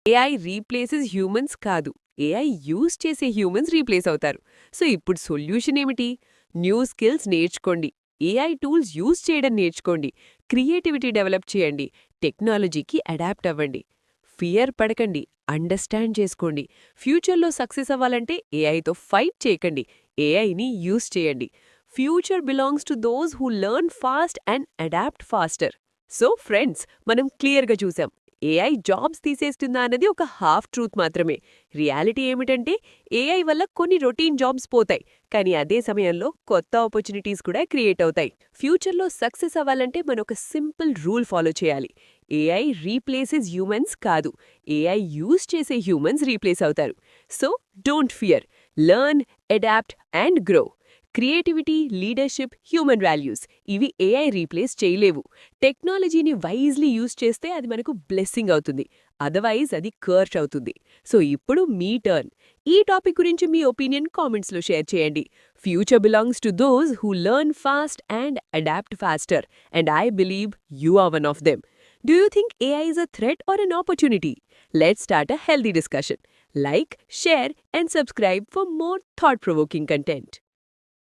AI replaces humans కాదు. AI use చేసే humans replace అవుతారు. సో ఇప్పుడు సొల్యూషన్ ఏమిటి? న్యూ స్కిల్స్ నేర్చుకోండి. ఏఐ టూల్స్ యూజ్ చేయడం నేర్చుకోండి. క్రియేటివిటీ డెవలప్ చేయండి. టెక్నాలజీకి అడాప్ట్ అవ్వండి. ఫియర్ పడకండి. అండర్స్టాండ్ చేసుకోండి. ఫ్యూచర్లో సక్సెస్ అవ్వాలంటే ఏఐతో ఫైట్ చేయకండి. ఏఐని యూజ్ చేయండి. Future belongs to those who learn fast and adapt faster. So friends, మనం క్లియర్గా చూసాం, ఏఐ జాబ్స్ తీసేస్తుందా అన్నది ఒక హాఫ్ ట్రూత్ మాత్రమే. రియాలిటీ ఏమిటంటే ఏఐ వల్ల కొన్ని రొటీన్ జాబ్స్ పోతాయి, కానీ అదే సమయంలో కొత్త ఆపర్చునిటీస్ కూడా క్రియేట్ అవుతాయి. ఫ్యూచర్లో సక్సెస్ అవ్వాలంటే మనం ఒక సింపుల్ రూల్ ఫాలో చేయాలి. ఏఐ రీప్లేసెస్ హ్యూమన్స్ కాదు, ఏఐ యూజ్ చేసే హ్యూమన్స్ రీప్లేస్ అవుతారు. So don't fear, learn, adapt and grow. Creativity, leadership, human values ఇవి ఏఐ రీప్లేస్ చేయలేవు. టెక్నాలజీని వైజ్లీ యూజ్ చేస్తే అది మనకు బ్లెస్సింగ్ అవుతుంది, అదర్వైజ్ అది కర్చ్ అవుతుంది. సో ఇప్పుడు మీ టర్న్. ఈ టాపిక్ గురించి మీ ఒపీనియన్ కామెంట్స్లో షేర్ చేయండి. Future belongs to those who learn fast and adapt faster, and I believe you are one of them. Do you think AI is a threat or an opportunity? Let's start a healthy discussion. Like, share, and subscribe for more thought-provoking content.